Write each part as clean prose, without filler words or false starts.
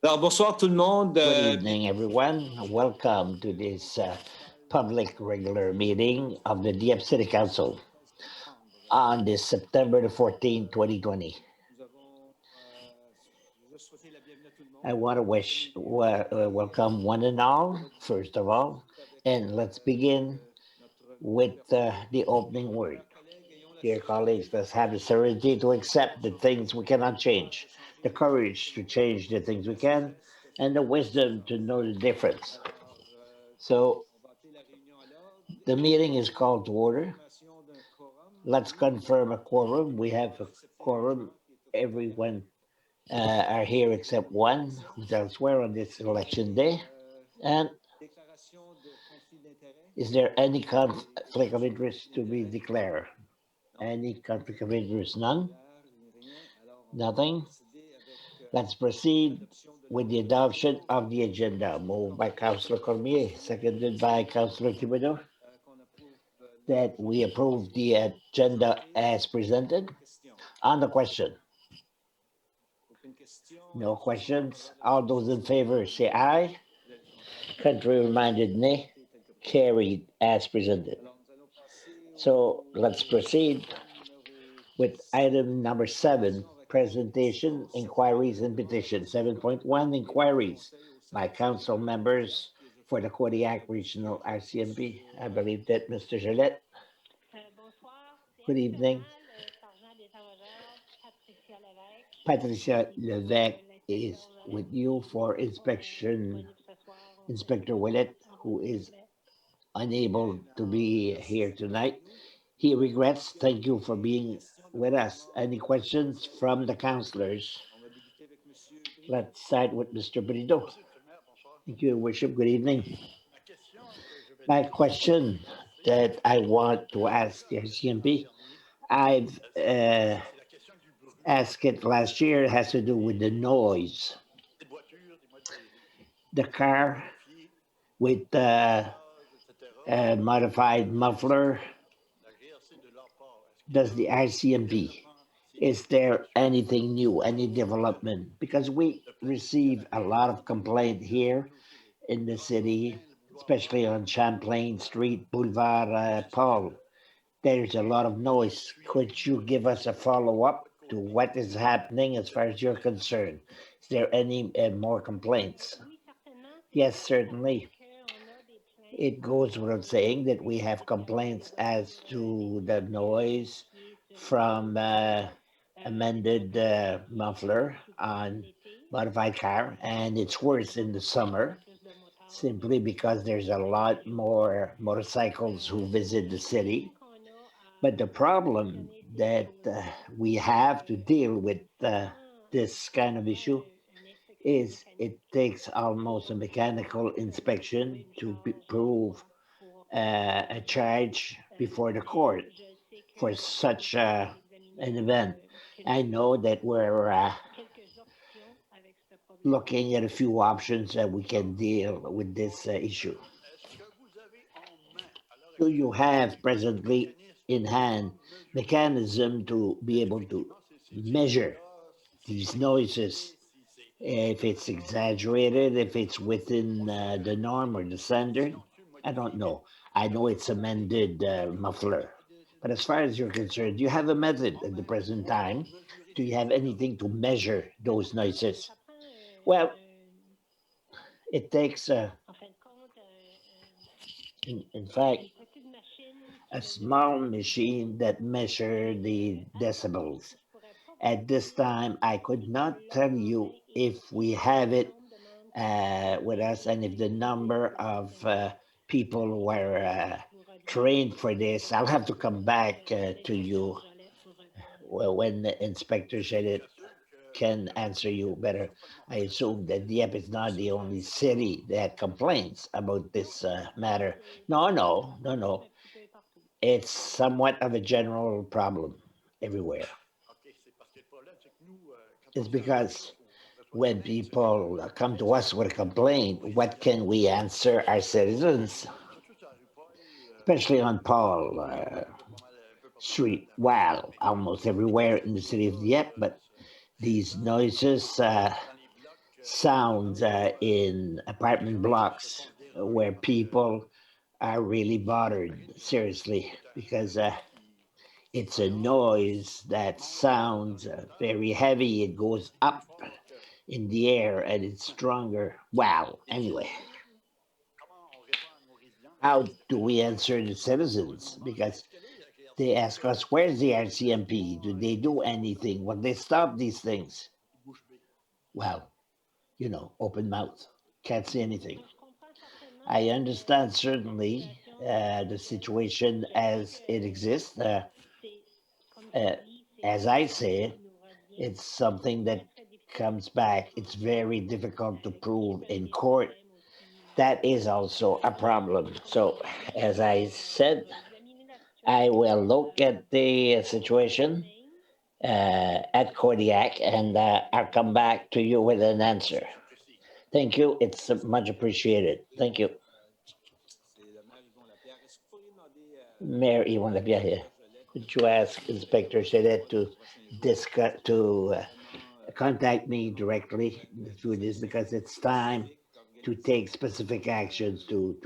Alors, bonsoir tout le monde. Good evening, everyone. Welcome to this public regular meeting of the Dieppe City Council on this September the 14th, 2020. I want to welcome one and all, first of all, and let's begin with the opening word. Dear colleagues, let's have the serenity to accept the things we cannot change, the courage to change the things we can, and the wisdom to know the difference. So the meeting is called to order. Let's confirm a quorum. We have a quorum. Everyone are here except one who's elsewhere on this election day. And is there any conflict of interest to be declared? Any conflict of interest? None? Nothing? Let's proceed with the adoption of the agenda. Moved by Councillor Cormier, seconded by Councillor Thibodeau, that we approve the agenda as presented. On the question? No questions. All those in favor say aye. Contrary minded nay. Carried as presented. So let's proceed with item number 7, presentation, inquiries, and petitions. 7.1, inquiries by council members for the Kodiak Regional RCMP. I believe that Mr. Gillette. Good evening. Patricia Levesque is with you for inspection. Inspector Willett, who is unable to be here tonight. He regrets. Thank you for being with us. Any questions from the councillors? Let's start with Mr. Brideau. Thank you, Your Worship. Good evening. My question that I want to ask the RCMP, I've asked it last year. It has to do with the noise. The car with the modified muffler. Does the RCMP, is there anything new, any development? Because we receive a lot of complaint here in the city, especially on Champlain Street, Boulevard Paul. There's a lot of noise. Could you give us a follow-up to what is happening as far as you're concerned? Is there any more complaints? Yes, certainly. It goes without saying that we have complaints as to the noise from amended muffler on modified car, and it's worse in the summer simply because there's a lot more motorcycles who visit the city. But the problem that we have to deal with this kind of issue is it takes almost a mechanical inspection to prove a charge before the court for such an event. I know that we're looking at a few options that we can deal with this issue. Do you have presently in hand mechanism to be able to measure these noises? If it's exaggerated, if it's within the norm or the standard, I don't know. I know it's amended muffler. But as far as you're concerned, do you have a method at the present time? Do you have anything to measure those noises? Well, it takes, in fact, a small machine that measure the decibels. At this time, I could not tell you if we have it with us and if the number of people were trained for this. I'll have to come back to you when the inspector said it can answer you better. I assume that Dieppe is not the only city that complains about this matter. No. It's somewhat of a general problem everywhere. It's because when people come to us with a complaint, what can we answer our citizens, especially on Paul Street? Well, almost everywhere in the city of Dieppe, but these noises sounds in apartment blocks where people are really bothered seriously because it's a noise that sounds very heavy. It goes up in the air and it's stronger. Wow. Anyway, how do we answer the citizens? Because they ask us, where's the RCMP? Do they do anything? Will they stop these things? Well, open mouth. Can't say anything. I understand certainly the situation as it exists. Uh, as I say it, it's something that comes back. It's very difficult to prove in court. That is also a problem. So, as I said, I will look at the situation at Kodiak and I'll come back to you with an answer. Thank you. It's much appreciated. Thank you. Mayor Yvonne Lapierre, could you ask Inspector Chalet to discuss to contact me directly through this because it's time to take specific actions to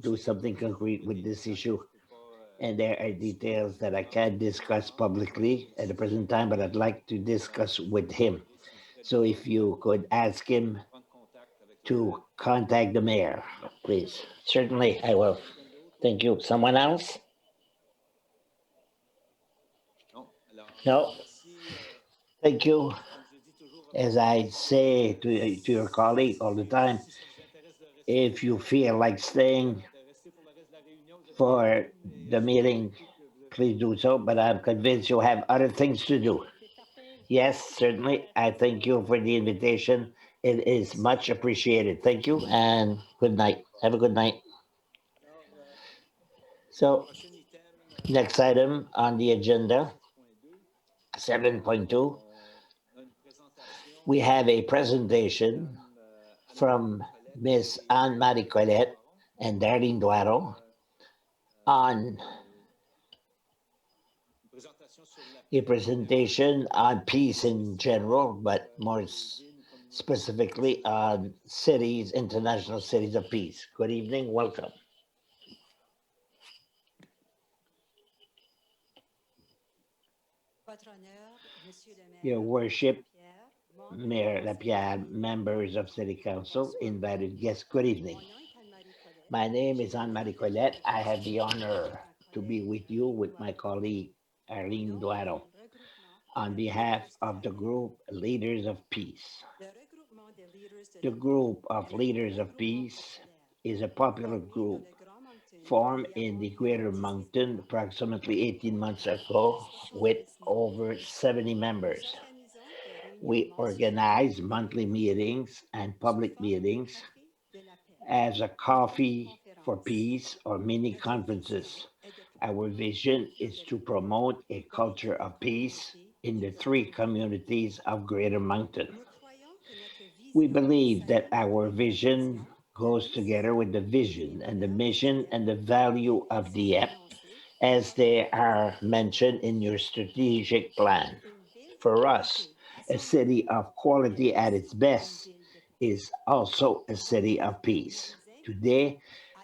do something concrete with this issue. And there are details that I can't discuss publicly at the present time, but I'd like to discuss with him. So if you could ask him to contact the mayor, please. Certainly, I will. Thank you. Someone else? No. Thank you. As I say to your colleague all the time, if you feel like staying for the meeting, please do so. But I'm convinced you have other things to do. Yes, certainly. I thank you for the invitation. It is much appreciated. Thank you and good night. Have a good night. So, next item on the agenda, 7.2, we have a presentation from Miss Anne-Marie Colette and Darlene Duaro on a presentation on peace in general, but more specifically on cities, international cities of peace. Good evening, welcome. Your Worship, Mayor Lapierre, members of City Council, invited guests, good evening. My name is Anne-Marie Colette. I have the honor to be with you with my colleague Arlene Duaro on behalf of the group Leaders of Peace. The group of Leaders of Peace is a popular group formed in the Greater Mountain approximately 18 months ago with over 70 members. We organize monthly meetings and public meetings as a coffee for peace or mini conferences. Our vision is to promote a culture of peace in the three communities of Greater Mountain. We believe that our vision goes together with the vision and the mission and the value of Dieppe as they are mentioned in your strategic plan. For us, a city of quality at its best is also a city of peace. Today,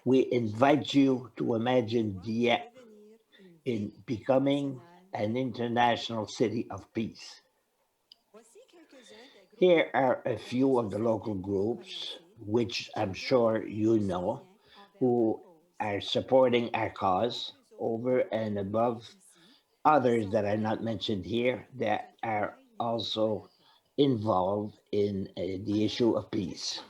we invite you to imagine Dieppe in becoming an international city of peace. Here are a few of the local groups, which I'm sure you know, who are supporting our cause over and above others that are not mentioned here that are also involved in the issue of peace.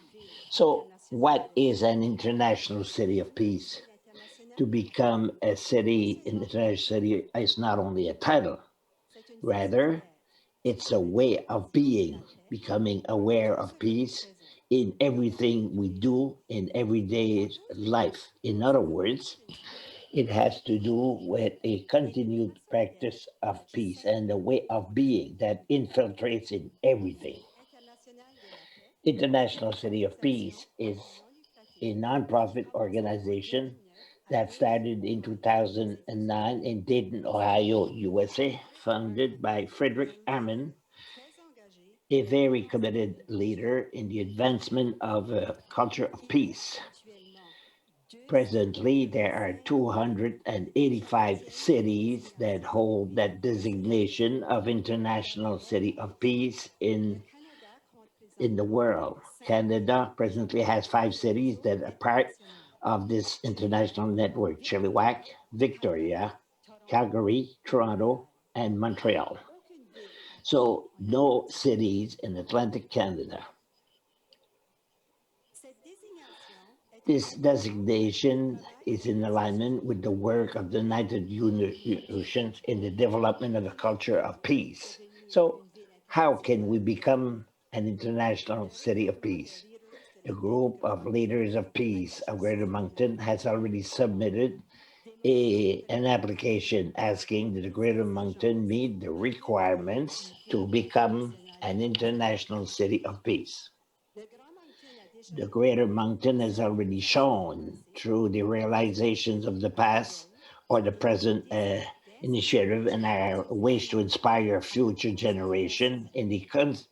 So, what is an international city of peace? To become a city, international city, is not only a title, rather, it's a way of being, becoming aware of peace in everything we do in everyday life. In other words, it has to do with a continued practice of peace and a way of being that infiltrates in everything. International City of Peace is a nonprofit organization that started in 2009 in Dayton, Ohio, USA, founded by Frederick Ammon a very committed leader in the advancement of a culture of peace. Presently, there are 285 cities that hold that designation of International City of Peace in the world. Canada presently has 5 cities that are part of this international network: Chilliwack, Victoria, Calgary, Toronto, and Montreal. So, no cities in Atlantic Canada. This designation is in alignment with the work of the United Nations in the development of a culture of peace. So, how can we become an international city of peace? The group of leaders of peace of Greater Moncton has already submitted an application asking that the Greater Moncton meet the requirements to become an international city of peace. The Greater Moncton has already shown through the realizations of the past or the present initiative and our wish to inspire future generation in the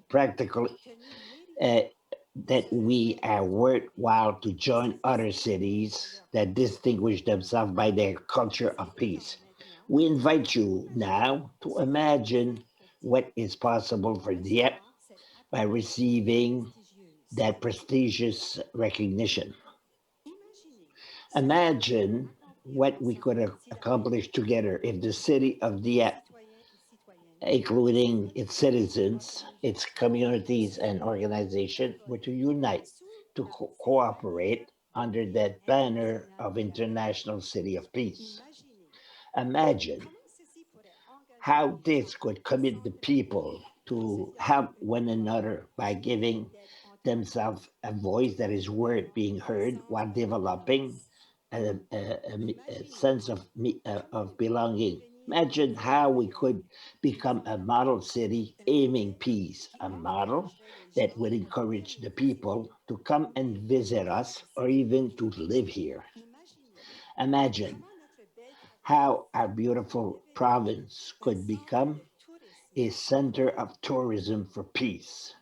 practical uh, that we are worthwhile to join other cities that distinguish themselves by their culture of peace. We invite you now to imagine what is possible for Dieppe by receiving that prestigious recognition. Imagine what we could have accomplished together if the city of Dieppe, including its citizens, its communities, and organizations, were to unite, to cooperate under that banner of International City of Peace. Imagine how this could commit the people to help one another by giving themselves a voice that is worth being heard while developing a sense of belonging. Imagine how we could become a model city aiming peace, a model that would encourage the people to come and visit us or even to live here. Imagine how our beautiful province could become a center of tourism for peace.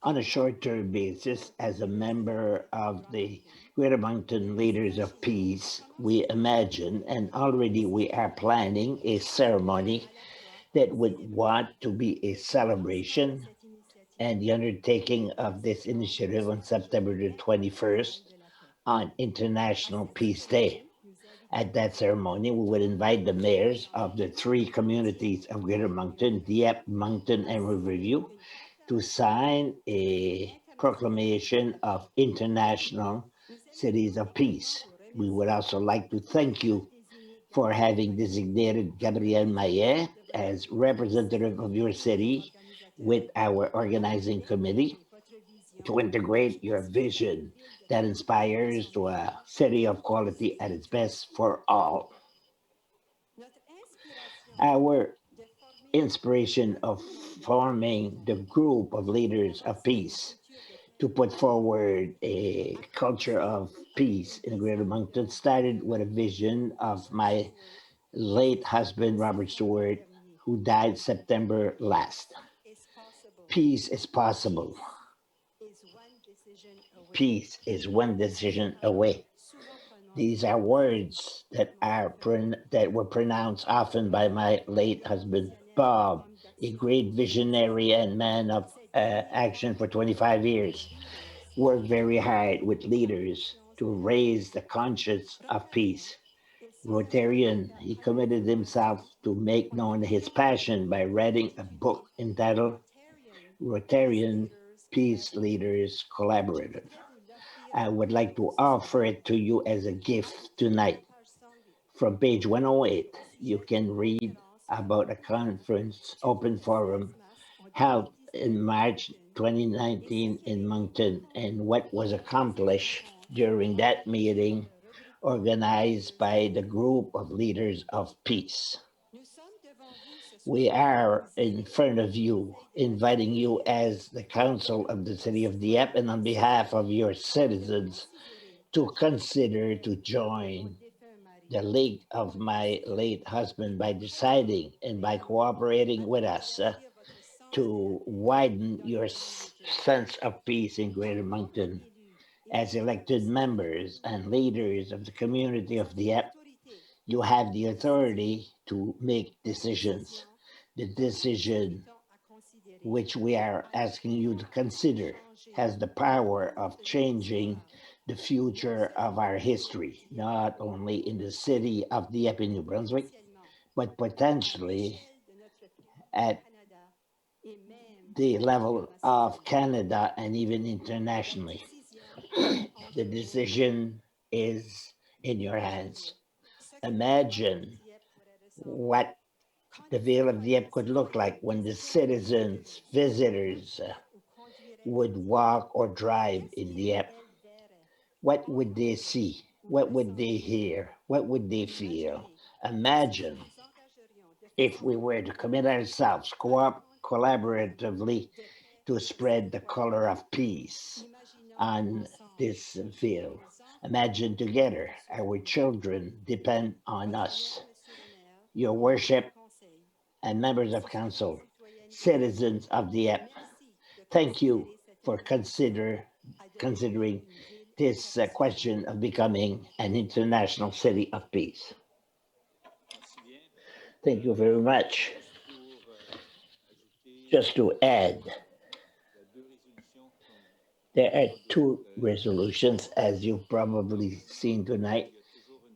On a short term basis, as a member of the Greater Moncton Leaders of Peace, we imagine and already we are planning a ceremony that would want to be a celebration and the undertaking of this initiative on September the 21st on International Peace Day. At that ceremony, we would invite the mayors of the 3 communities of Greater Moncton, Dieppe, Moncton, and Riverview to sign a proclamation of international cities of peace. We would also like to thank you for having designated Gabriel Maillet as representative of your city with our organizing committee to integrate your vision that inspires to a city of quality at its best for all. Our inspiration of forming the group of leaders of peace to put forward a culture of peace in Greater Moncton started with a vision of my late husband, Robert Stewart, who died September last. Peace is possible. Peace is one decision away. These are words that were pronounced often by my late husband Bob, a great visionary and man of action for 25 years. Worked very hard with leaders to raise the conscience of peace. Rotarian, he committed himself to make known his passion by writing a book entitled Rotarian Peace Leaders Collaborative. I would like to offer it to you as a gift tonight. From page 108, you can read about a conference open forum held in March 2019 in Moncton and what was accomplished during that meeting organized by the group of leaders of peace. We are in front of you, inviting you as the council of the city of Dieppe and on behalf of your citizens to consider to join the league of my late husband by deciding and by cooperating with us to widen your sense of peace in Greater Moncton. As elected members and leaders of the community of Dieppe, you have the authority to make decisions. The decision which we are asking you to consider has the power of changing the future of our history, not only in the city of Dieppe, New Brunswick, but potentially at the level of Canada and even internationally. The decision is in your hands. Imagine what the Ville of Dieppe could look like when the citizens, visitors would walk or drive in Dieppe. What would they see? What would they hear? What would they feel? Imagine if we were to commit ourselves collaboratively to spread the color of peace on this field. Imagine together our children depend on us. Your worship and members of council, citizens of Dieppe, thank you for considering this question of becoming an international city of peace. Thank you very much. Just to add, there are two resolutions, as you've probably seen tonight.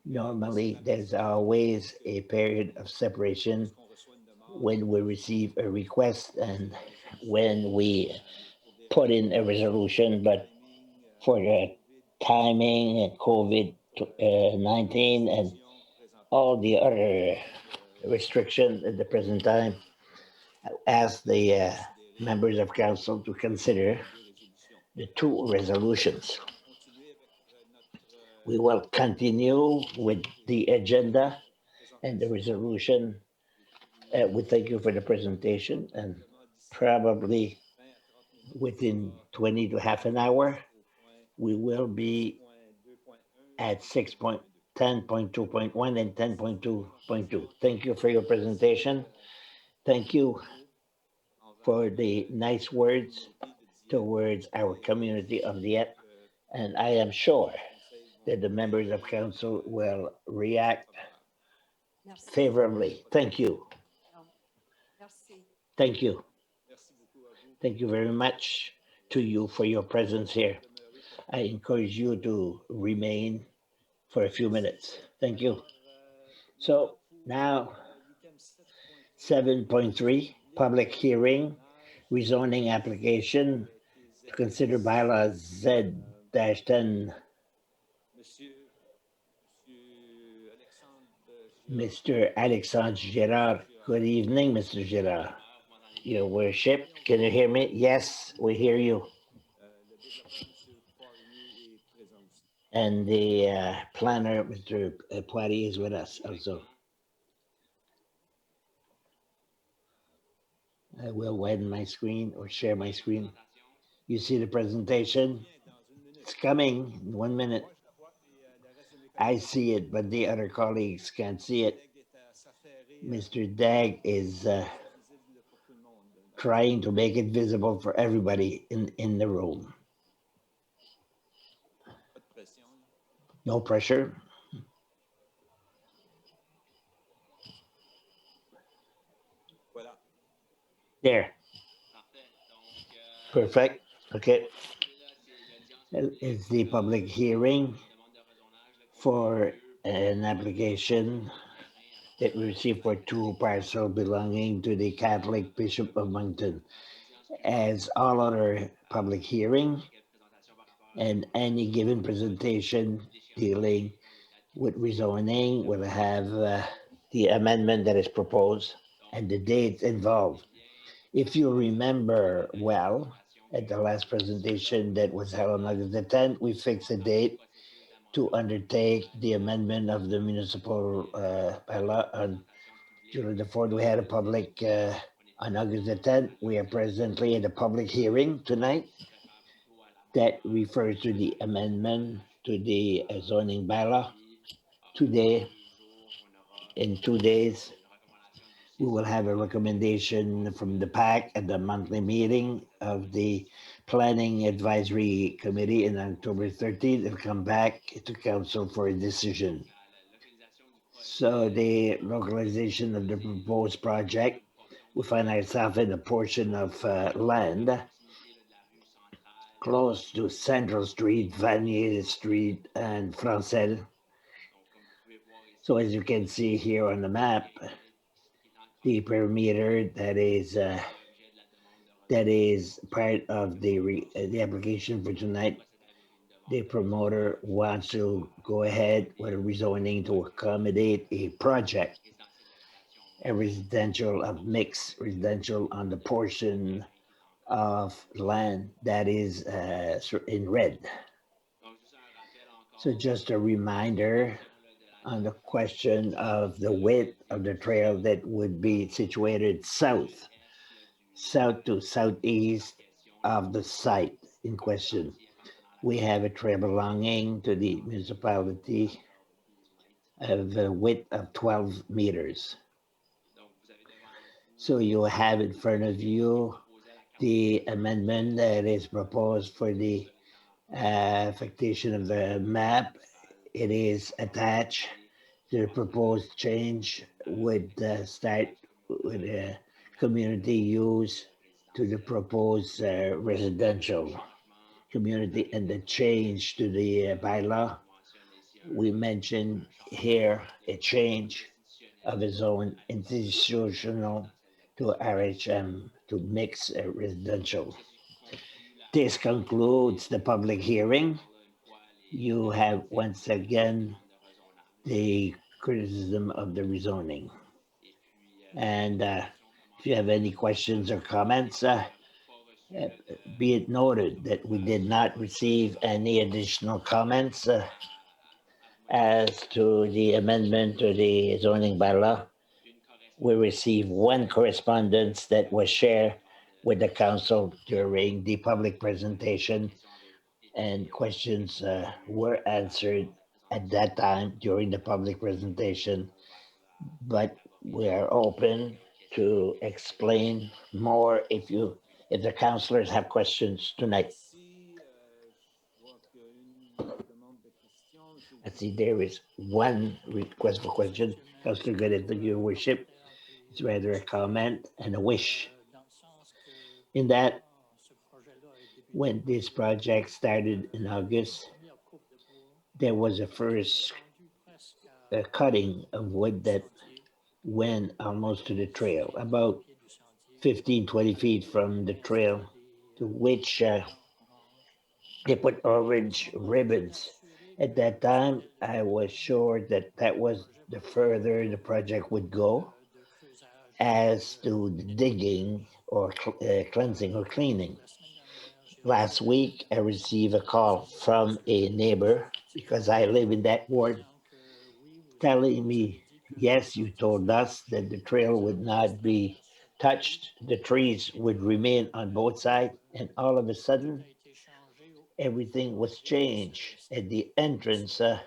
Normally, there's always a period of separation when we receive a request and when we put in a resolution, but for the timing and COVID 19 and all the other restrictions at the present time, ask the members of council to consider the two resolutions. We will continue with the agenda and the resolution. We thank you for the presentation, and probably within 20 to half an hour, we will be at 6.10.2.1 and 10.2.2. Thank you for your presentation. Thank you for the nice words towards our community of Dieppe, and I am sure that the members of council will react favorably. Thank you. Thank you. Thank you very much to you for your presence here. I encourage you to remain for a few minutes. Thank you. So now 7.3, public hearing, rezoning application to consider bylaw Z-10. Mr. Alexandre Girard. Good evening, Mr. Girard. Your worship, can you hear me? Yes, we hear you. And the planner, Mr. Poirier, is with us also. I will widen my screen or share my screen. You see the presentation? It's coming in 1 minute. I see it, but the other colleagues can't see it. Mr. Dag is trying to make it visible for everybody in the room. No pressure. There. Perfect. Okay. It's the public hearing for an application that we received for two parcels belonging to the Catholic Bishop of Moncton. As all other public hearing and any given presentation dealing with rezoning will have the amendment that is proposed and the dates involved. If you remember well, at the last presentation that was held on August the 10th, we fixed a date to undertake the amendment of the municipal bylaw on July the 4th. We had a public on August the 10th. We are presently at a public hearing tonight that refers to the amendment to the zoning bylaw. Today, In 2 days, we will have a recommendation from the PAC at the monthly meeting of the Planning Advisory Committee in October 13th. It'll come back to council for a decision. So the localization of the proposed project, we find ourselves in a portion of land close to Central Street, Vanier Street, and Francel. So as you can see here on the map, the perimeter that is part of the application for tonight. The promoter wants to go ahead with a rezoning to accommodate a project, a residential, a mixed residential on the portion of land that is in red. So just a reminder on the question of the width of the trail that would be situated south to southeast of the site in question. We have a trail belonging to the municipality of a width of 12 meters. So you have in front of you the amendment that is proposed for the affectation of the map. It is attached. The proposed change would start with a community use to the proposed residential community, and the change to the bylaw. We mentioned here a change of his own institutional to RHM to mix residential. This concludes the public hearing. You have once again the criticism of the rezoning. And if you have any questions or comments, be it noted that we did not receive any additional comments as to the amendment to the zoning bylaw. We received one correspondence that was shared with the council during the public presentation, and questions were answered at that time during the public presentation. But we are open to explain more if the councillors have questions tonight. I see there is one request for question. Councillor Godet, your worship. It's rather a comment and a wish. In that, when this project started in August, there was a first cutting of wood that went almost to the trail, about 15, 20 feet from the trail, to which they put orange ribbons. At that time, I was sure that that was the further the project would go as to the digging or cleansing or cleaning. Last week, I received a call from a neighbor because I live in that ward, telling me, yes, you told us that the trail would not be touched, the trees would remain on both sides, and all of a sudden, everything was changed at the entrance of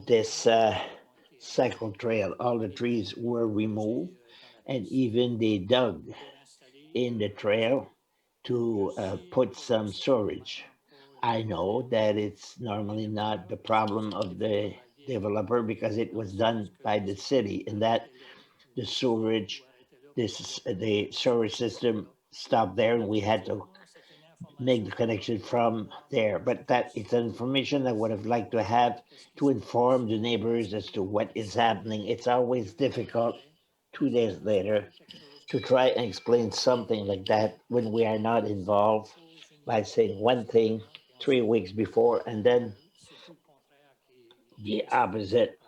this cycle trail. All the trees were removed, and even they dug in the trail to put some storage. I know that it's normally not the problem of the developer because it was done by the city, and that the storage, the storage system stopped there, and we had to make the connection from there. But that it's information I would have liked to have to inform the neighbors as to what is happening. It's always difficult 2 days later to try and explain something like that when we are not involved by saying one thing 3 weeks before and then the opposite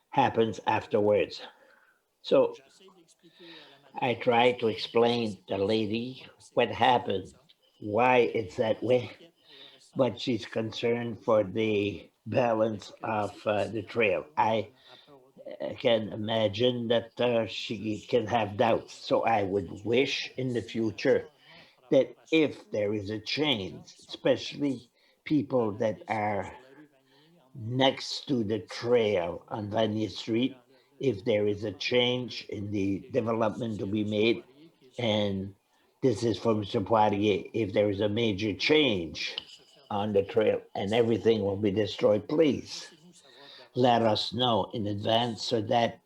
happens afterwards. So I try to explain to the lady what happened, why it's that way, but she's concerned for the balance of the trail. I can imagine that she can have doubts. So I would wish in the future that if there is a change, especially people that are next to the trail on Vanier Street if there is a change in the development to be made. And this is from Mr. Poirier. If there is a major change on the trail and everything will be destroyed, please let us know in advance so that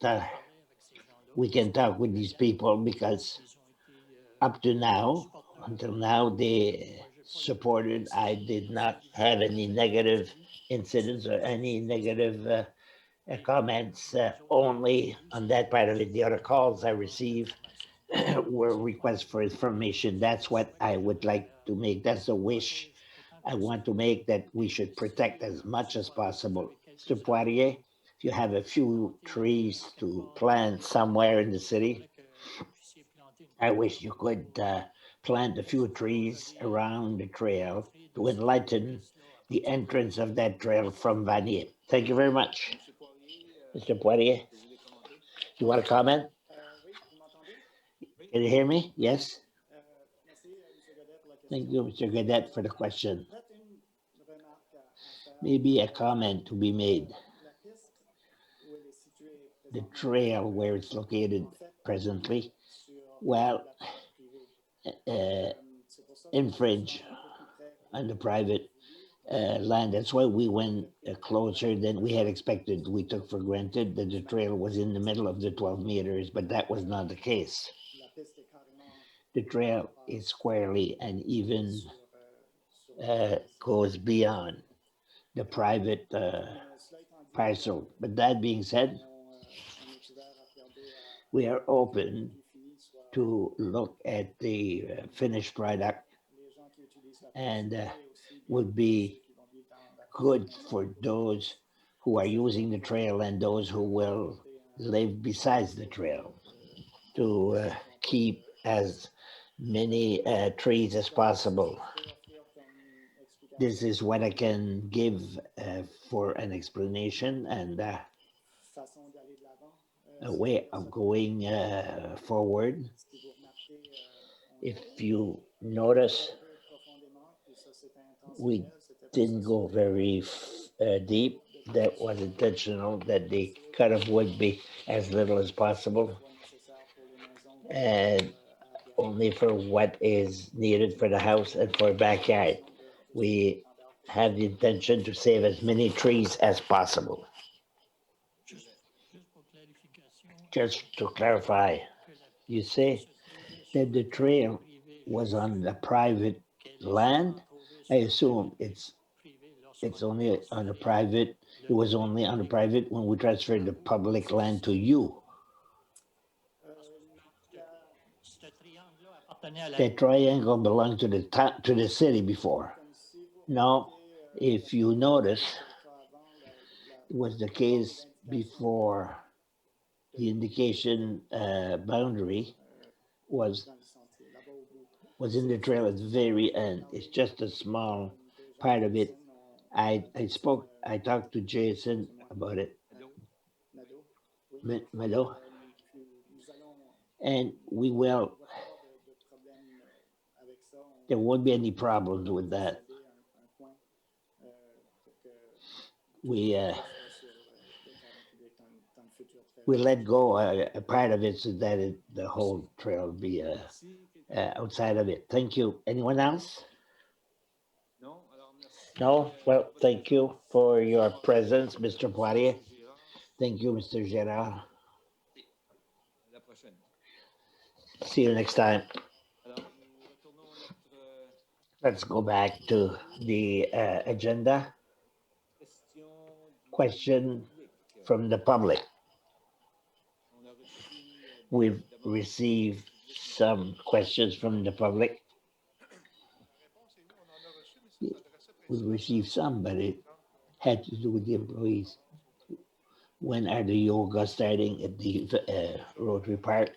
we can talk with these people because up to now, until now, they supported. I did not have any negative incidents or any negative comments only on that part of it. The other calls I received were requests for information. That's what I would like to make. That's a wish I want to make that we should protect as much as possible. Mr. Poirier, if you have a few trees to plant somewhere in the city, I wish you could plant a few trees around the trail to enlighten the entrance of that trail from Vanier. Thank you very much. Mr. Poirier, you want to comment? Can you hear me? Yes. Thank you, Mr. Gadet, for the question. Maybe a comment to be made. The trail where it's located presently, well, uh, infringe on the private land. That's why we went closer than we had expected. We took for granted that the trail was in the middle of the 12 meters, but that was not the case. The trail is squarely and even goes beyond the private parcel. But that being said, we are open to look at the finished product and would be good for those who are using the trail and those who will live besides the trail to keep as many trees as possible. This is what I can give for an explanation and a way of going forward. If you notice, we didn't go very deep. That was intentional, that the cut of wood be as little as possible and only for what is needed for the house and for backyard. We have the intention to save as many trees as possible. Just to clarify, you say that the trail was on the private land. I assume it's only on the private. It was only on the private when we transferred the public land to you. That triangle belonged to the city before. Now, if you notice, it was the case before the indication boundary was in the trail at the very end. It's just a small part of it. I talked to Jason about it, Melo, and we will. There won't be any problems with that. We let go a part of it so that the whole trail will be outside of it. Thank you. Anyone else? No? Well, thank you for your presence, Mr. Poirier. Thank you, Mr. Gerard. See you next time. Let's go back to the agenda. Question from the public. We've received some questions from the public. We received some, but it had to do with the employees. When are the yoga starting at the Rotary Park?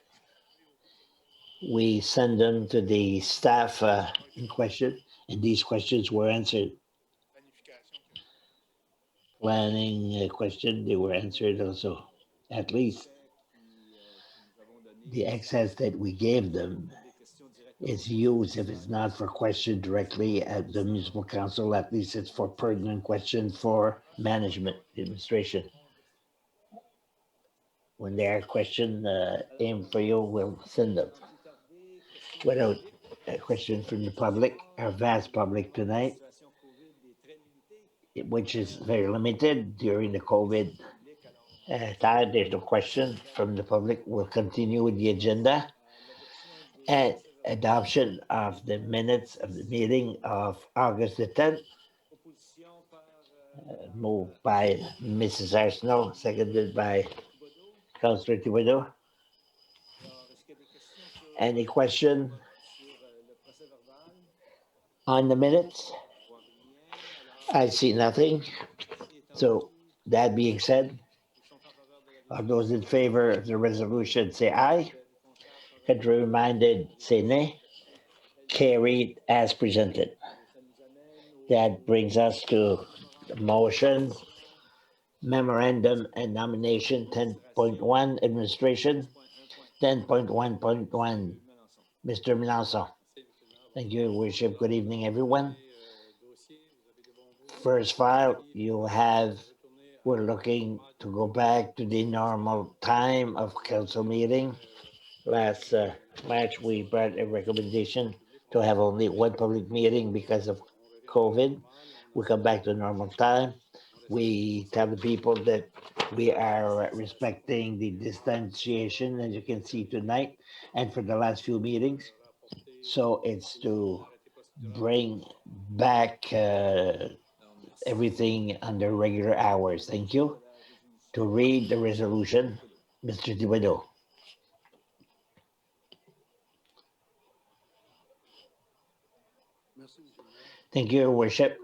We send them to the staff in question, and these questions were answered. Planning question, they were answered also. At least the access that we gave them is used if it's not for question directly at the municipal council, at least it's for pertinent question for management administration. When there are questions aimed for you, we'll send them. Without a question from the public, our vast public tonight, which is very limited during the COVID time. There's no question from the public. We'll continue with the agenda. And adoption of the minutes of the meeting of August the 10th, moved by Mrs. Arsenault, seconded by Councillor Thibodeau. Any question on the minutes? I see nothing. So that being said, all those in favor of the resolution say aye. Contrary reminded say nay. Carried as presented. That brings us to the motion, memorandum and nomination 10.1 administration, 10.1.1 Mr. Melanson. Thank you, Your Worship. Good evening, everyone. First file you have, we're looking to go back to the normal time of council meeting. Last March, we brought a recommendation to have only one public meeting because of COVID. We come back to normal time. We tell the people that we are respecting the distanciation, as you can see tonight, and for the last few meetings. So it's to bring back everything under regular hours. Thank you. To read the resolution, Mr. Thibodeau. Thank you, Your Worship.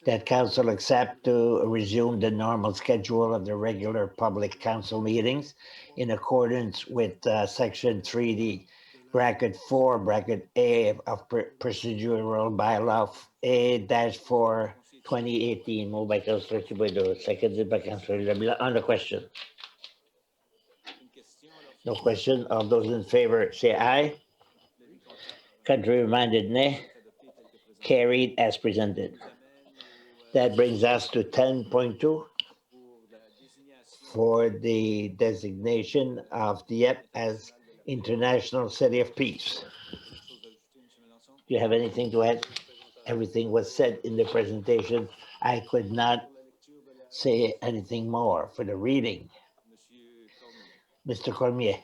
That council accept to resume the normal schedule of the regular public council meetings in accordance with section 3D bracket 4 bracket A of procedural bylaw A-4 2018, moved by Councillor Thibodeau, seconded by Councillor Leblanc. On the question. No question. All those in favor say aye. Contrary reminded nay. Carried as presented. That brings us to 10.2 for the designation of Dieppe as International City of Peace. Do you have anything to add? Everything was said in the presentation. I could not say anything more for the reading. Mr. Cormier.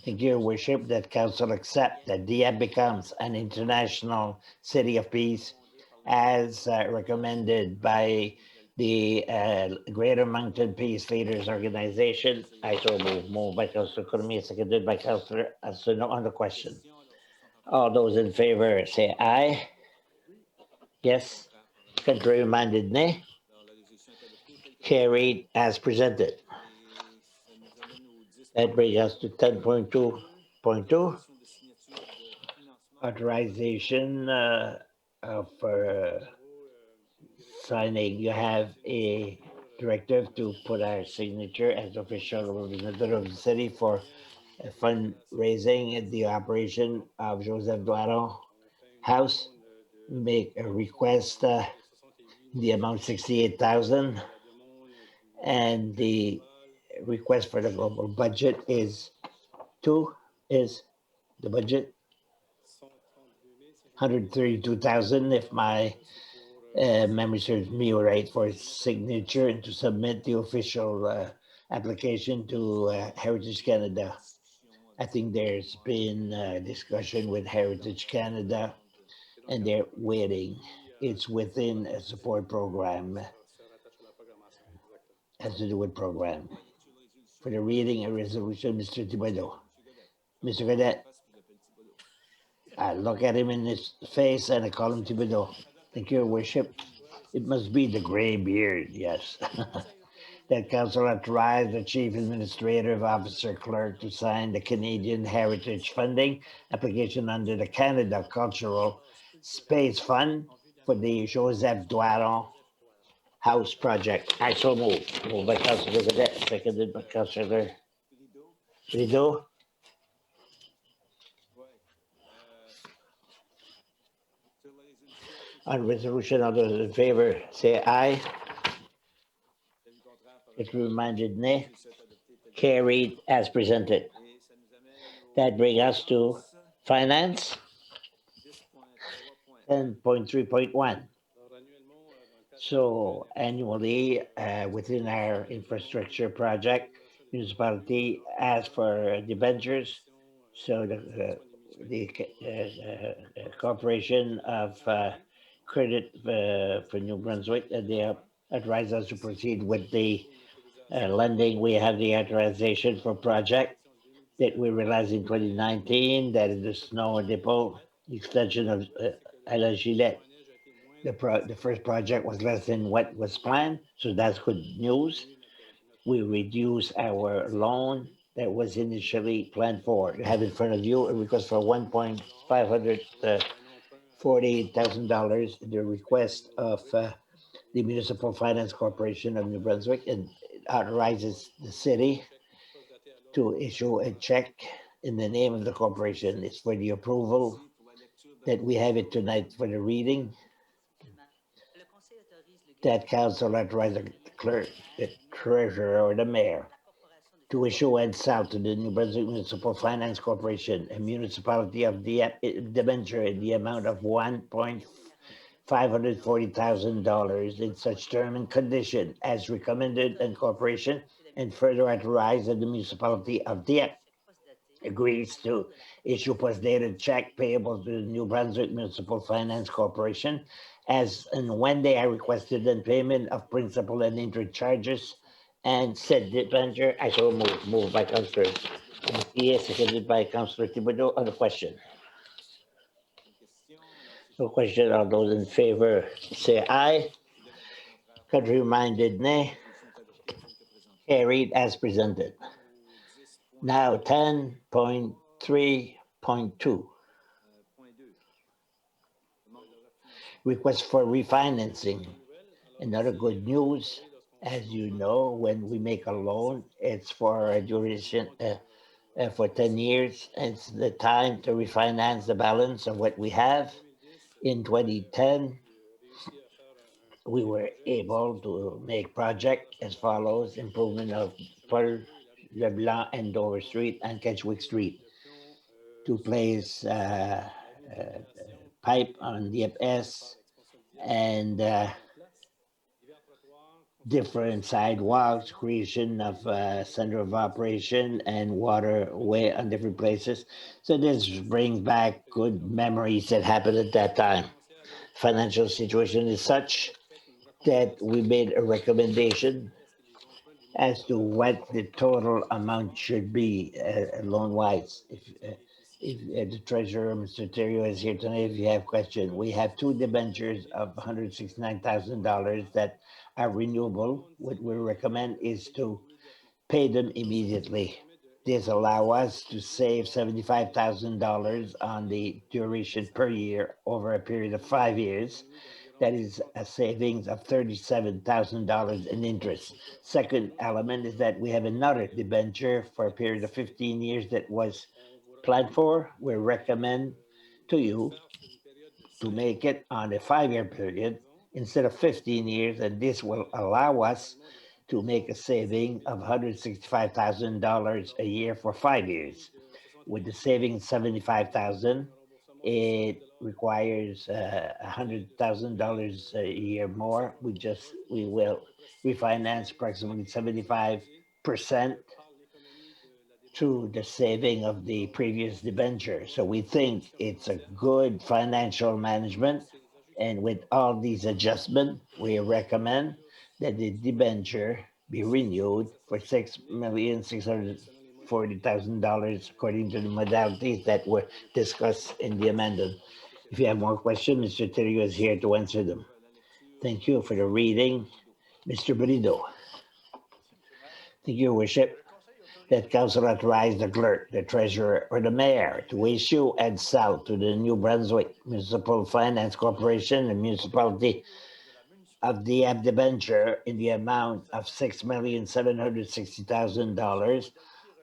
Thank you, Your Worship, that council accept that Dieppe becomes an international city of peace as recommended by the Greater Mountain Peace Leaders Organization. I so moved by Councillor Cormier, seconded by Councillor Arsenault. On the question. All those in favor say aye. Yes. Contrary minded nay. Carried as presented. That brings us to 10.2.2. Authorization of signing. You have a directive to put our signature as official representative of the city for fundraising at the operation of Joseph Doiron House. Make a request the amount 68,000, and the request for the global budget is the budget 132,000 if my memory serves me right, for signature and to submit the official application to Heritage Canada. I think there's been discussion with Heritage Canada and they're waiting. It's within a support program, has to do with program. For the reading and resolution, Mr. Thibodeau. Mr. Cadet, I look at him in his face and I call him Thibodeau. Thank you, Your Worship. It must be the gray beard, yes. That council authorized the Chief Administrative Officer Clerk to sign the Canadian Heritage Funding application under the Canada Cultural Space Fund for the Joseph Doiron House project. I so moved by Councillor Cadet, seconded by Councillor Rideau. On resolution, all those in favor say aye. It reminded nay. Carried as presented. That brings us to finance 10.3.1. So annually, within our infrastructure project, municipality asks for debentures. So the Corporation of Credit for New Brunswick, they advise us to proceed with the lending. We have the authorization for project that we realized in 2019, that is the snow depot extension of La Gillette. The first project was less than what was planned, so that's good news. We reduced our loan that was initially planned for. You have in front of you a request for $1,540,000, the request of the Municipal Finance Corporation of New Brunswick, and it authorizes the city to issue a check in the name of the corporation. It's for the approval that we have it tonight for the reading. That council authorized the clerk, the treasurer, or the mayor to issue and sell to the New Brunswick Municipal Finance Corporation, a municipality of Dieppe, debenture in the amount of $1,540,000 in such term and condition as recommended in corporation, and further authorize that the municipality of Dieppe agrees to issue post-dated check payable to the New Brunswick Municipal Finance Corporation as and when they are requested in payment of principal and interest charges, and said debenture. I so moved by Councillor Messier, seconded by Councillor Thibodeau. On the question. No question. All those in favor say aye. Contrary-minded nay. Carried as presented. Now 10.3.2. Request for refinancing. Another good news, as you know, when we make a loan, it's for a duration for 10 years. It's the time to refinance the balance of what we have. In 2010, we were able to make project as follows: improvement of Paul Leblanc and Dover Street and Ketchwick Street, to place pipe on the FS and different sidewalks, creation of center of operation and waterway on different places. So this brings back good memories that happened at that time. Financial situation is such that we made a recommendation as to what the total amount should be loan-wise. If the treasurer, Mr. Terrio, is here tonight, if you have questions, we have two debentures of $169,000 that are renewable. What we recommend is to pay them immediately. This allows us to save $75,000 on the duration per year over a period of 5 years. That is a savings of $37,000 in interest. Second element is that we have another debenture for a period of 15 years that was planned for. We recommend to you to make it on a 5-year period instead of 15 years, and this will allow us to make a saving of $165,000 a year for 5 years. With the saving $75,000, it requires $100,000 a year more. We will refinance approximately 75% to the saving of the previous debenture. So we think it's a good financial management, and with all these adjustments, we recommend that the debenture be renewed for $6,640,000 according to the modalities that were discussed in the amendment. If you have more questions, Mr. Terrio is here to answer them. Thank you for the reading. Mr. Brido. Thank you, Your Worship. That council authorized the clerk, the treasurer, or the mayor to issue and sell to the New Brunswick Municipal Finance Corporation, the municipality of the debenture in the amount of $6,760,000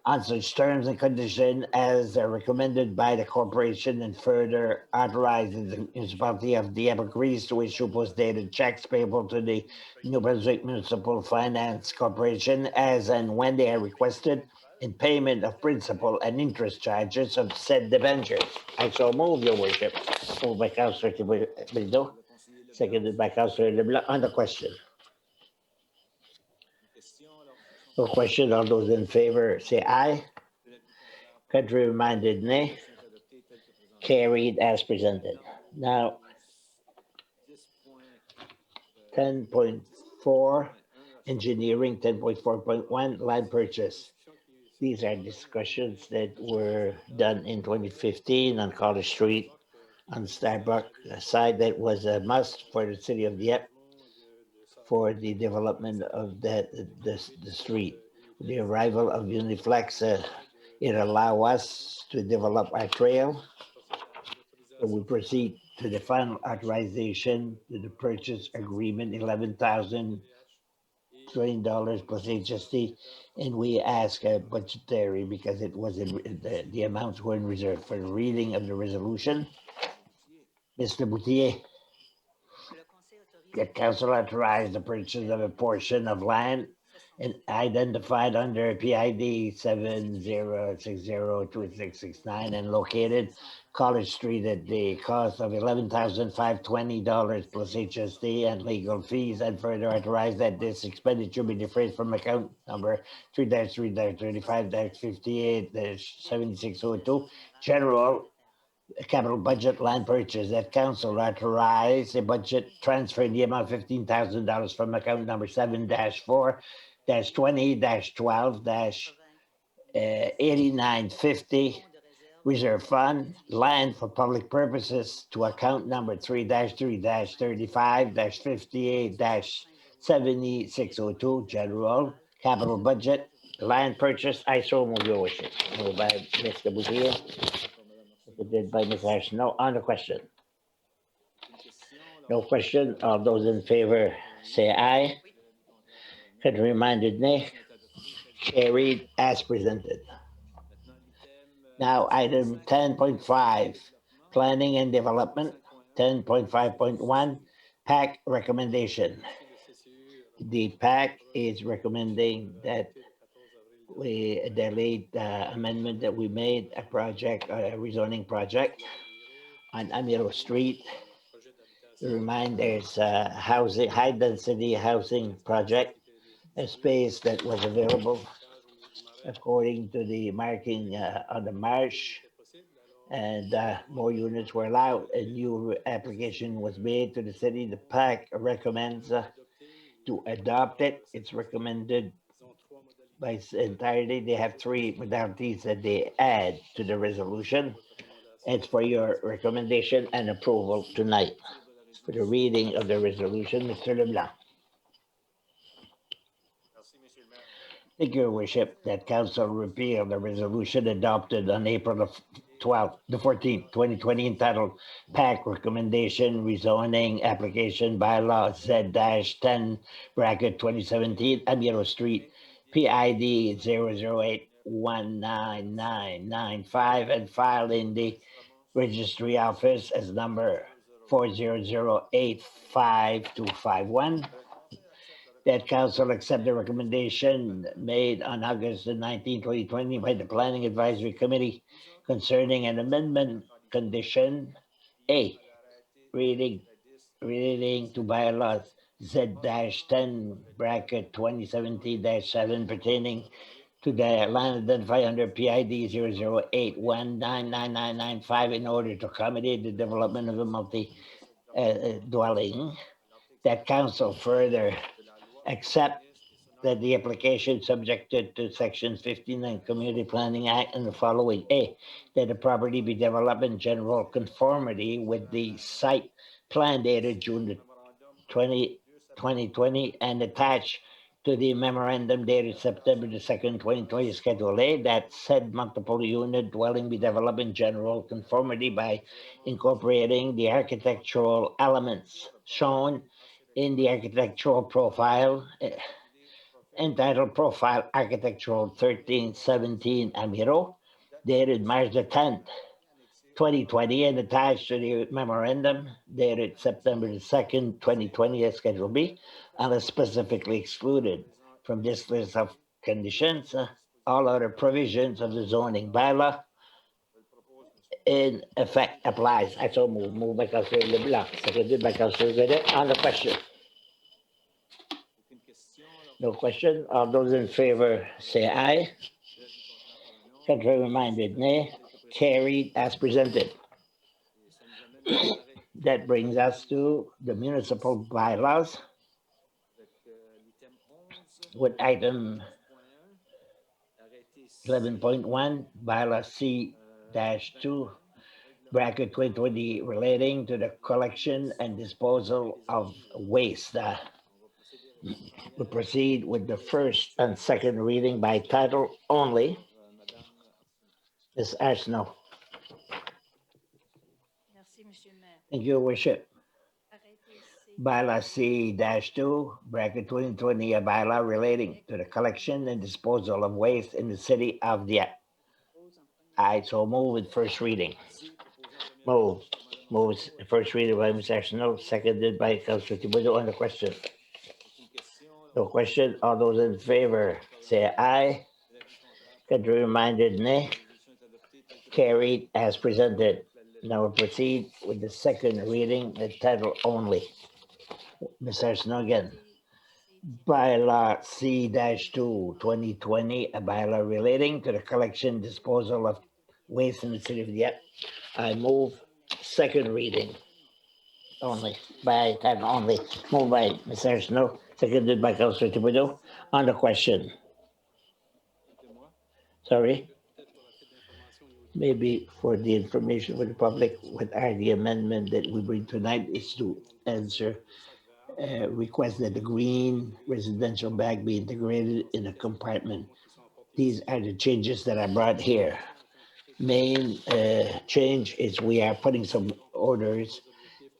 on such terms and conditions as are recommended by the corporation, and further authorizes the municipality of Dieppe, Greece to issue post-dated checks payable to the New-Brunswick Municipal Finance Corporation as and when they are requested in payment of principal and interest charges of said debentures. I so move, Your Worship. Moved by Councillor Thibodeau, seconded by Councillor Leblanc. On the question. No question. All those in favor say aye. Contrary minded, nay. Carried as presented. Now, 10.4 engineering, 10.4.1 land purchase. These are discussions that were done in 2015 on College Street on Starbuck side. That was a must for the city of Dieppe for the development of the street. With the arrival of Uniflex, it allow us to develop our trail. So we proceed to the final authorization to the purchase agreement, $11,020 plus HST, and we ask a budgetary because it was in the amounts were in reserve for the reading of the resolution. Mr. Boutier. The council authorized the purchase of a portion of land and identified under PID 70602669 and located College Street at the cost of $11,520 plus HST and legal fees, and further authorized that this expenditure be defrayed from account number 3-3-35-58-7602 general capital budget land purchase. That council authorized a budget transfer in the amount of $15,000 from account number 7-4-20-12-8950 reserve fund land for public purposes to account number 3-3-35-58-7602 general capital budget land purchase. I so move, Your Worship. Moved by Mr. Boutier. Seconded by Ms. Arsenault. On the question. No question. All those in favor say aye. Contrary minded, nay. Carried as presented. Now, item 10.5, planning and development. 10.5.1, PAC recommendation. The PAC is recommending that we delete the amendment that we made, a project, a rezoning project on Amiro Street. Remind there's a housing, high density housing project, a space that was available according to the marking on the marsh, and more units were allowed. A new application was made to the city. The PAC recommends to adopt it. It's recommended by entirety. They have three modalities that they add to the resolution. It's for your recommendation and approval tonight. For the reading of the resolution, Mr. Leblanc. Thank you, Your Worship, that Council repeal the resolution adopted on April the 14th, 2020, entitled PAC Recommendation Rezoning Application Bylaw Z-10 bracket 2017 Amiro Street, PID 008199995, and filed in the Registry Office as number 400852251. That council accept the recommendation made on August 19, 2020 by the Planning Advisory Committee concerning an amendment condition A, reading to bylaws Z-10 bracket 2017-7 pertaining to the land identified under PID 008199995 in order to accommodate the development of a multi-dwelling. That council further accept that the application subjected to Section 59 Community Planning Act and the following. A, that the property be developed in general conformity with the site plan dated June 2020 and attached to the memorandum dated September 2nd, 2020, Schedule A, that said multiple unit dwelling be developed in general conformity by incorporating the architectural elements shown in the architectural profile entitled Profile Architectural 1317 Amiro, dated March the 10th, 2020, and attached to the memorandum dated September the 2nd, 2020, as Schedule B, and is specifically excluded from this list of conditions. All other provisions of the zoning bylaw in effect applies. I so move by Councilor LeBlanc, seconded by Councilor Godet. On the question. No question. All those in favor say aye. Contrary minded, nay. Carried as presented. That brings us to the municipal bylaws with item 11.1, bylaw C-2, bracket 2020, relating to the collection and disposal of waste. We proceed with the first and second reading by title only. Ms. Arsenault. Thank you, Your Worship. Bylaw C-2, bracket 2020, a bylaw relating to the collection and disposal of waste in the city of Dieppe. I so move with first reading. Moves first reading by Ms. Arsenault, seconded by Councilor Thibodeau. On the question. No question. All those in favor say aye. Contrary minded, nay. Carried as presented. Now we proceed with the second reading, the title only. Ms. Arsenault again. Bylaw C-2, 2020, a bylaw relating to the collection disposal of waste in the city of Dieppe. I move second reading only, by title only. Moved by Ms. Arsenault, seconded by Councilor Thibodeau. On the question. Sorry. Maybe for the information for the public, what are the amendment that we bring tonight is to answer request that the green residential bag be integrated in a compartment. These are the changes that I brought here. Main change is we are putting some orders.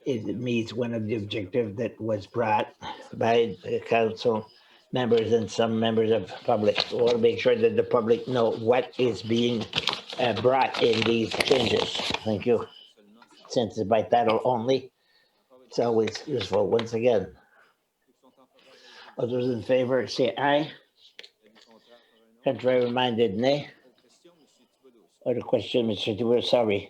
It meets one of the objectives that was brought by the council members and some members of public. We want to make sure that the public know what is being brought in these changes. Thank you. Since it's by title only, it's always useful. Once again, all those in favor say aye. Contrary minded, nay. Or the question, Mr. Thibodeau, sorry.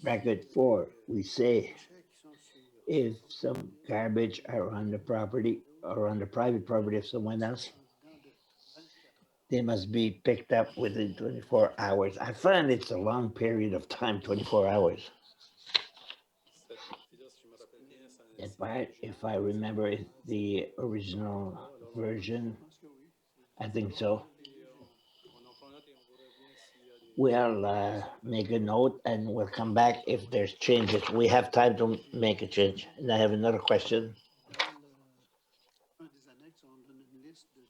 Bracket 4, we say if some garbage are on the property or on the private property of someone else, they must be picked up within 24 hours. I find it's a long period of time, 24 hours. That part, if I remember the original version, I think so. We'll make a note and we'll come back if there's changes. We have time to make a change. And I have another question.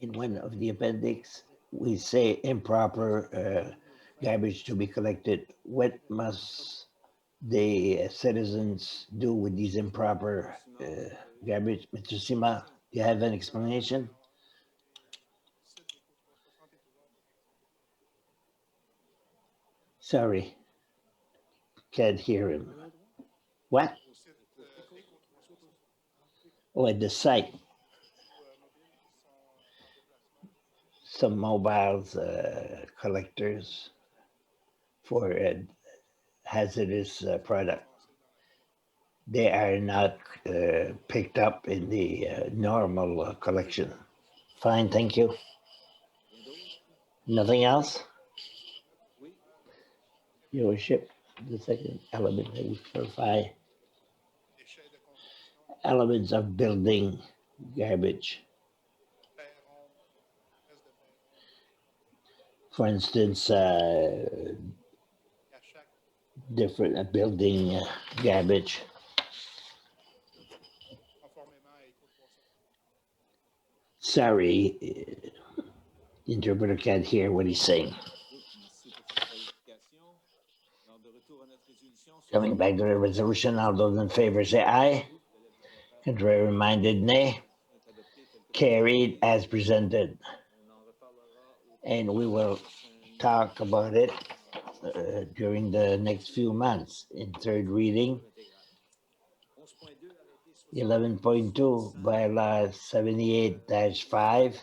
In one of the appendix, we say improper garbage to be collected. What must the citizens do with these improper garbage? Mr. Sima, do you have an explanation? Sorry, can't hear him. What? Oh, at the site. Some mobiles collectors for hazardous product. They are not picked up in the normal collection. Fine, thank you. Nothing else? Your worship, the second element that we clarify. Elements of building garbage. For instance, different building garbage. Sorry, the interpreter can't hear what he's saying. Coming back to the resolution, all those in favor say aye. Contrary minded, nay. Carried as presented. And we will talk about it during the next few months in third reading. 11.2 bylaw 78-5.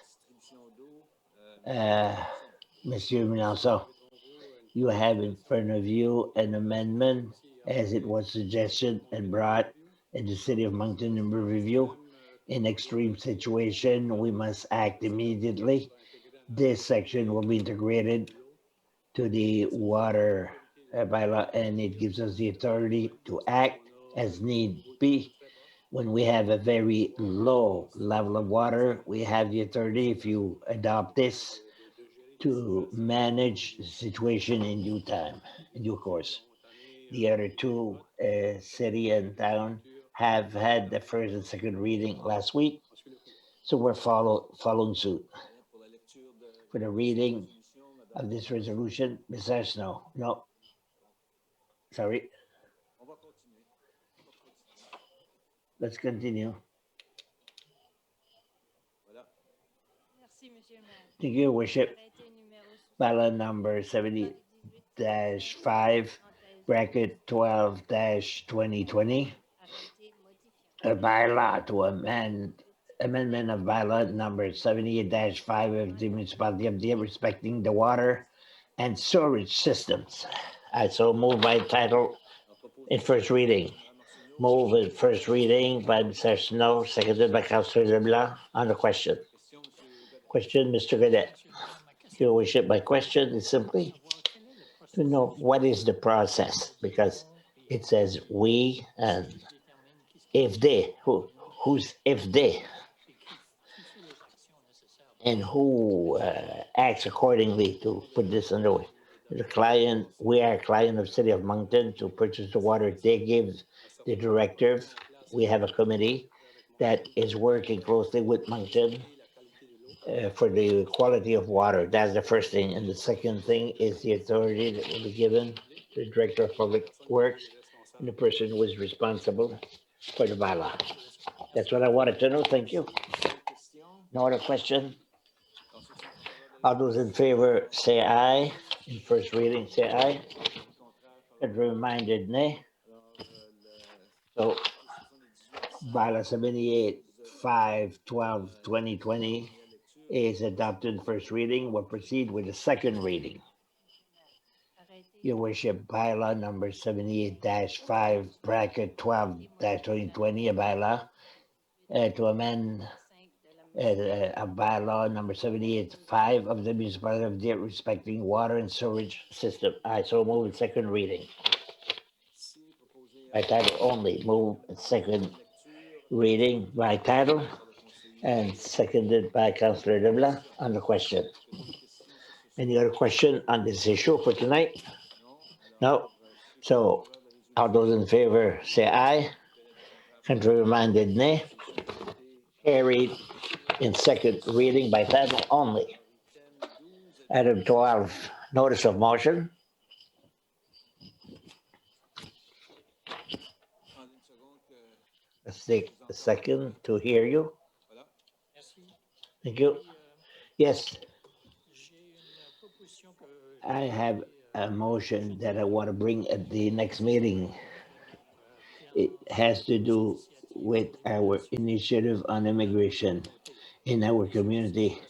Monsieur Minanso, you have in front of you an amendment as it was suggested and brought in the city of Moncton in review. In extreme situation, we must act immediately. This section will be integrated to the water bylaw, and it gives us the authority to act as need be. When we have a very low level of water, we have the authority, if you adopt this, to manage the situation in due time, in due course. The other two, city and town, have had the first and second reading last week, so we're following suit. For the reading of this resolution, Mr. Snow, no, sorry, let's continue. Thank you, Worship. Bylaw number 70-5, bracket 12-2020. A bylaw to amendment of bylaw number 78-5 of the municipality of Dieppe respecting the water and sewerage systems. I so move by title in first reading. Move in first reading by Mr. Snow, seconded by Councillor Leblanc. On the question. Question, Mr. Gadet. Your worship, my question is simply to know what is the process, because it says we and if they, who's if they, and who acts accordingly to put this underway. The client, we are a client of City of Moncton to purchase the water. They give the directive. We have a committee that is working closely with Moncton for the quality of water. That's the first thing. And the second thing is the authority that will be given to the Director of Public Works and the person who is responsible for the bylaw. That's what I wanted to know. Thank you. No other question? All those in favor say aye. In first reading, say aye. And reminded, nay. So, bylaw 78-5-12-2020 is adopted in first reading. We'll proceed with the second reading. Your worship, bylaw number 78-5, bracket 12-2020, a bylaw to amend a bylaw number 78-5 of the municipality of Dieppe respecting water and sewage system. I so move in second reading. By title only. Move in second reading by title and seconded by Councillor Leblanc. On the question. Any other question on this issue for tonight? No. So, all those in favor say aye. Contrary minded, nay. Carried in second reading by title only. Item 12, notice of motion. Let's take a second to hear you. Thank you. Yes, I have a motion that I want to bring at the next meeting. It has to do with our initiative on immigration in our community.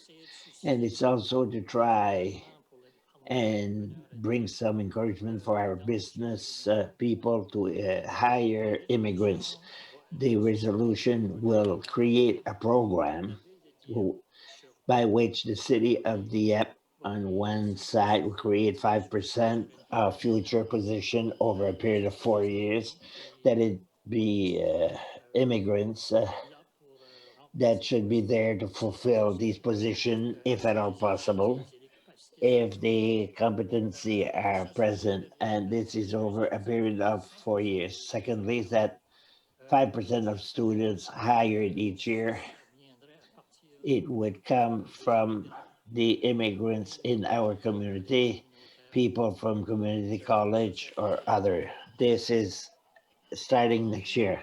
And it's also to try and bring some encouragement for our business people to hire immigrants. The resolution will create a program by which the city of Dieppe on one side will create 5% of future position over a period of 4 years, that it be immigrants that should be there to fulfill these positions, if at all possible, if the competency are present, and this is over a period of 4 years. Secondly, is that 5% of students hired each year, it would come from the immigrants in our community, people from community college or other This is starting next year.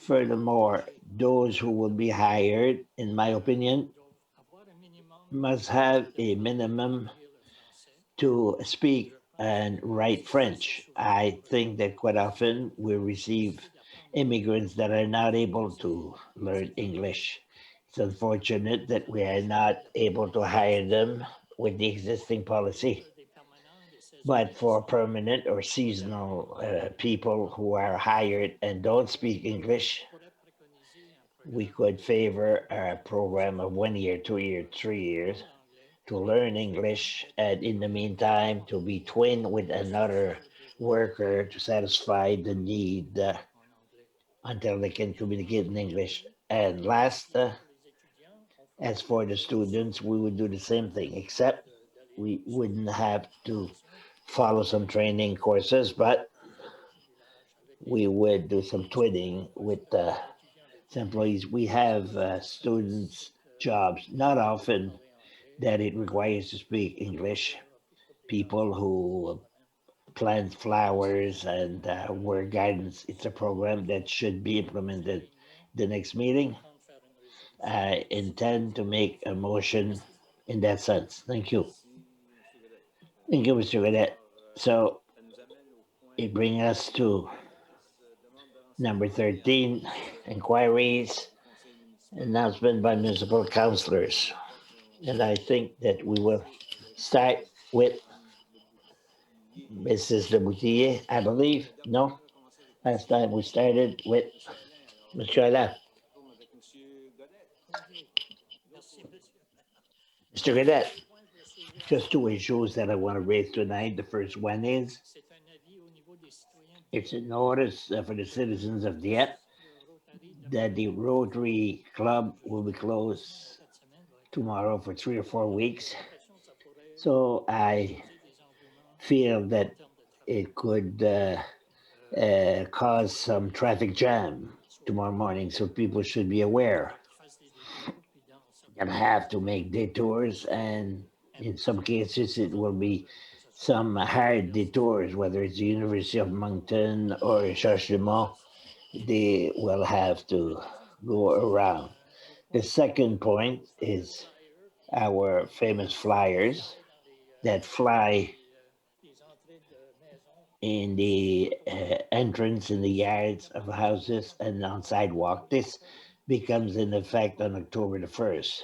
Furthermore, those who will be hired, in my opinion, must have a minimum to speak and write French. I think that quite often we receive immigrants that are not able to learn English. It's unfortunate that we are not able to hire them with the existing policy. But for permanent or seasonal people who are hired and don't speak English, we could favor a program of 1 year, 2 year, 3 years to learn English, and in the meantime, to be twinned with another worker to satisfy the need until they can communicate in English. And last, as for the students, we would do the same thing, except we wouldn't have to follow some training courses, but we would do some twinning with employees. We have students' jobs, not often that it requires to speak English. People who plant flowers and work gardens. It's a program that should be implemented. The next meeting, I intend to make a motion in that sense. Thank you. Thank you, Mr. Gadet. So it brings us to number 13, inquiries, announcement by municipal councillors. And I think that we will start with Mrs. de Boutillier, I believe. No? Last time we started with Mr. Alain. Mr. Gadet, just two issues that I want to raise tonight. The first one is it's a notice for the citizens of Dieppe that the Rotary Club will be closed tomorrow for 3 or 4 weeks. So I feel that it could cause some traffic jam tomorrow morning, so people should be aware and have to make detours, and in some cases it will be some hard detours, whether it's the University of Moncton or Charlemont, they will have to go around. The second point is our famous flyers that fly in the entrance in the yards of houses and on sidewalk. This becomes in effect on October the 1st,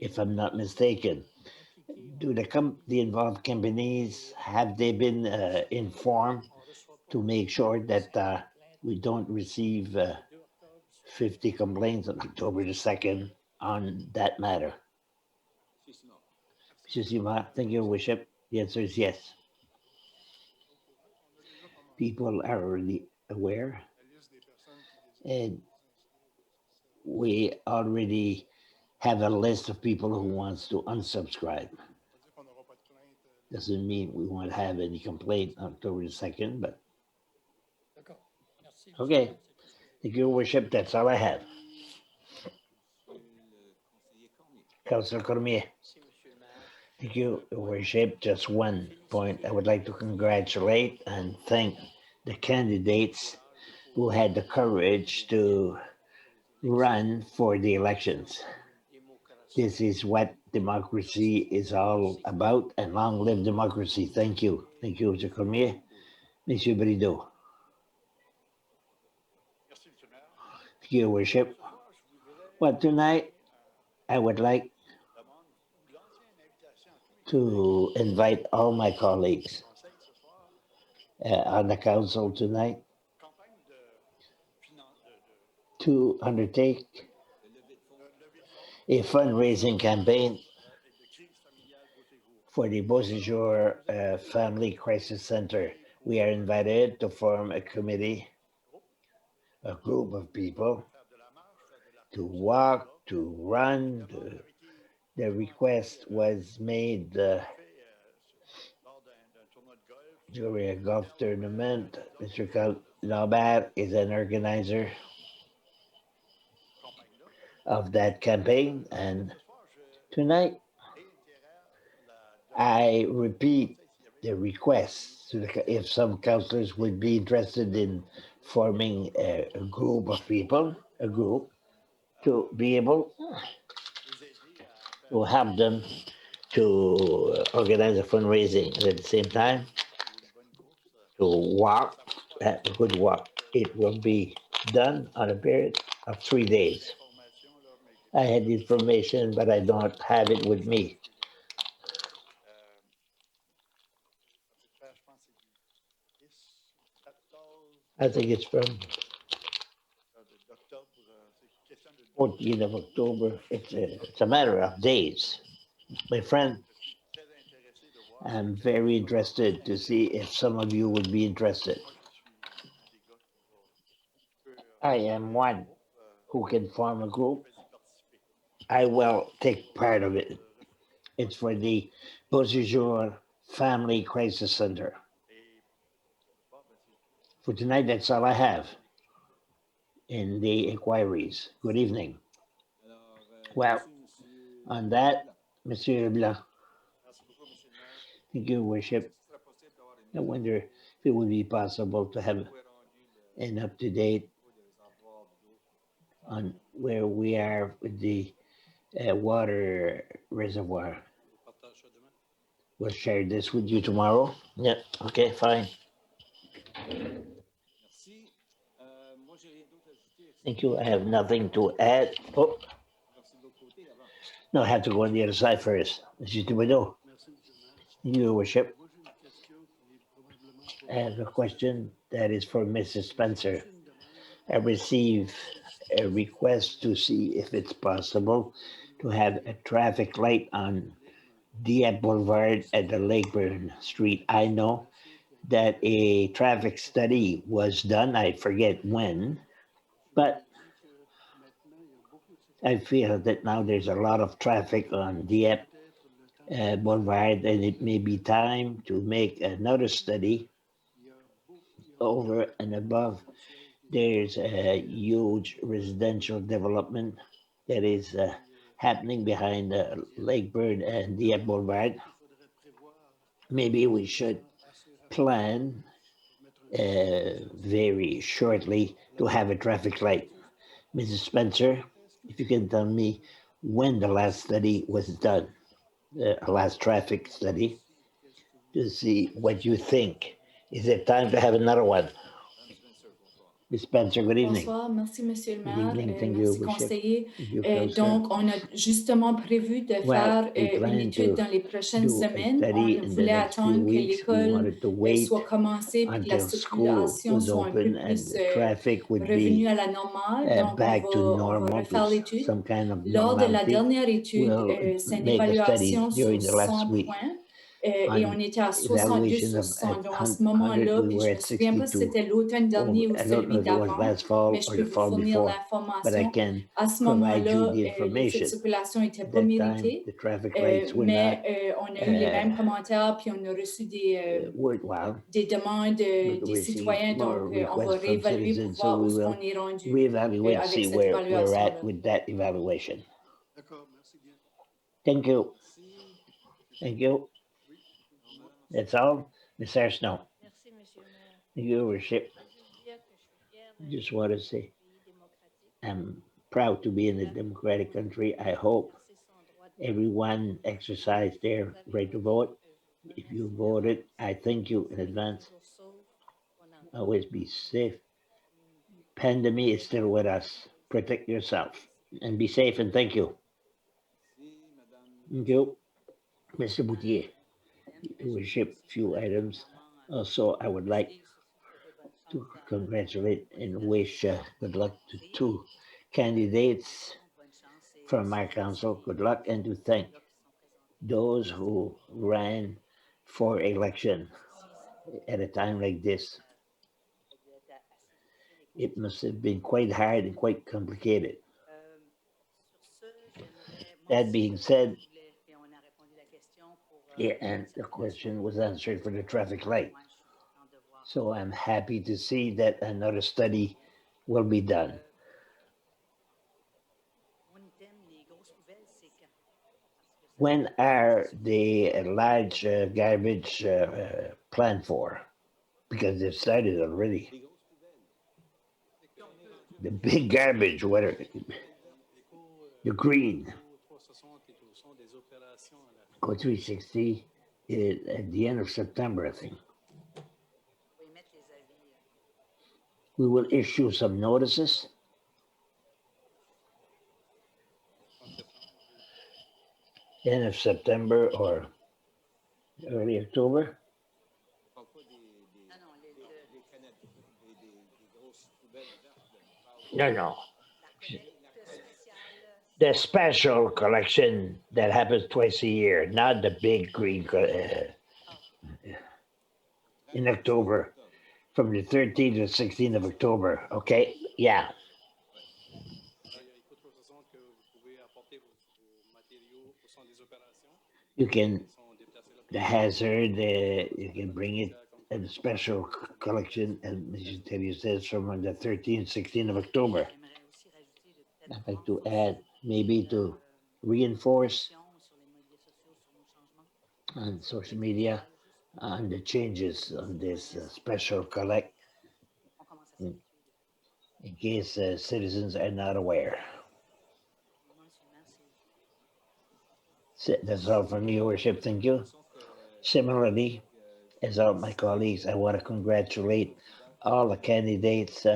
if I'm not mistaken. Do the involved companies, have they been informed to make sure that we don't receive 50 complaints on October the 2nd on that matter? Mr. Sima, thank you, Worship. The answer is yes. People are already aware, and we already have a list of people who wants to unsubscribe. Doesn't mean we won't have any complaint on October the 2nd, but okay. Thank you, Worship. That's all I have. Councillor Cormier. Thank you, Your Worship. Just one point. I would like to congratulate and thank the candidates who had the courage to run for the elections. This is what democracy is all about, and long live democracy. Thank you. Thank you, Mr. Cormier. Monsieur Brideau. Thank you, Your Worship. Well, tonight I would like to invite all my colleagues on the council tonight to undertake a fundraising campaign for the Beausejour Family Crisis Center. We are invited to form a committee, a group of people to walk, to run. The request was made during a golf tournament. Mr. Lambert is an organizer of that campaign, and tonight I repeat the request to if some councillors would be interested in forming a group of people, a group, to be able to help them to organize a fundraising and at the same time to walk, a good walk. It will be done on a period of 3 days. I had information, but I don't have it with me. I think it's from 14th of October. It's a matter of days. My friend, I'm very interested to see if some of you would be interested. I am one who can form a group. I will take part of it. It's for the Beausejour Family Crisis Center. For tonight, that's all I have in the inquiries. Good evening. Well, on that, Monsieur Leblanc, thank you, Worship. I wonder if it would be possible to have an up-to-date on where we are with the water reservoir. We'll share this with you tomorrow. Yeah, okay, fine. Thank you. I have nothing to add. Oh, no, I have to go on the other side first. Monsieur Thibodeau, Your Worship. I have a question that is for Mrs. Spencer. I received a request to see if it's possible to have a traffic light on Dieppe Boulevard at the Lakeburn Street. I know that a traffic study was done, I forget when, but I feel that now there's a lot of traffic on Dieppe Boulevard, and it may be time to make another study over and above. There's a huge residential development that is happening behind Lakeburn and Dieppe Boulevard. Maybe we should plan very shortly to have a traffic light. Mrs. Spencer, if you can tell me when the last study was done, the last traffic study, to see what you think. Is it time to have another one? Ms. Spencer, good evening. Bonsoir, merci Monsieur le Good maire, evening, thank you, merci Worship. conseiller. Thank you, Councillor. Donc, on a justement prévu de Well, faire we une plan étude to dans les prochaines do a semaines. study On in the voulait next few attendre que weeks. We l'école wanted to wait soit commencée puis que la until school circulation was soit un peu open and plus the traffic would revenue be à la normale. Donc, back to on va normal, refaire to l'étude. some kind of Lors de la normality. dernière étude, We'll c'est une make a study évaluation during sur the last 100 week. points. Et on On était à 62 evaluation sur of 100. Donc, à ce 100, moment-là, we puis were je me at souviens pas si 62. c'était l'automne dernier ou I don't know celui if it was d'avant, last fall mais je or peux the vous fall fournir before, but I l'information. can À ce provide you moment-là, the les feux de information. circulation n'étaient At pas that time, mérités, the traffic lights were not mais on a eu les mêmes commentaires, puis on a reçu worthwhile. des demandes But des we citoyens. see more Donc, on va requests from réévaluer pour citizens, so voir où we est-ce will qu'on est rendu reevaluate, avec see cette where we're évaluation-là. at with that evaluation. Thank you. Thank you. That's all. Ms. Arsenault. Merci, Monsieur le maire. Thank you, Your Worship. Je veux juste dire que je suis fière Just d'être want to dans say un pays démocratique. I'm proud to be in a democratic country. I hope Exercer son droit de vote. everyone exercised their right to vote. If you voted, I thank you in advance. Toujours sauf pendant Always be safe. une Pandemic is still with us. Protect yourself and be safe, and thank you. Thank you, Mr. Boutier. Your Worship, few items. Also, I would like to congratulate and wish good luck to two candidates from our council. Good luck, and to thank those who ran for election at a time like this. It must have been quite hard and quite complicated. That being said, yeah, and the question was answered for the traffic light. So I'm happy to see that another study will be done. When are the large garbage planned for? Because they've started already. The big garbage, whether the green, go 360 is at the end of September, I think. Faut émettre les avis. We will issue some notices. End of September or early October. Non, non, No, no. la collecte spéciale, The special collection that happens twice a year, not the big green in October, from the 13th to 16th of October. Okay, yeah. You can, the hazard, you can bring it at a special collection, and Mrs. Teddy says from the 13th, 16th of October. j'aimerais aussi rajouter peut-être I'd like to add, maybe to reinforce sur les médias sociaux sur nos changements. on social media on the changes on this special collect On commence à in, s'habituer. in case citizens are not aware. Mensuellement, c'est That's all from me, Your Worship. Thank you. Similarly, as all my colleagues, I want to congratulate all the candidates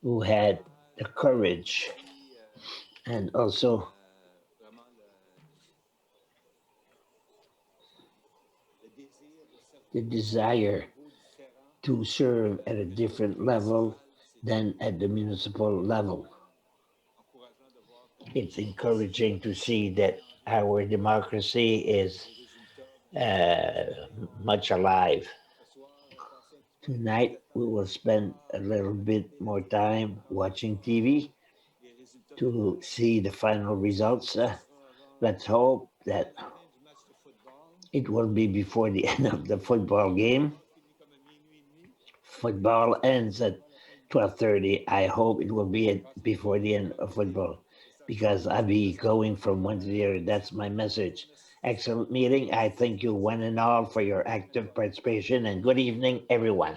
who had the courage and also the desire to serve at a different level than at the municipal level. It's encouraging to see that our democracy is much alive. Tonight, we will spend a little bit more time watching TV to see the final results. Let's hope that it will be before the end of the football game. Football ends at 12:30. I hope it will be before the end of football because I'll be going from one to the other. That's my message. Excellent meeting. I thank you one and all for your active participation and good evening, everyone.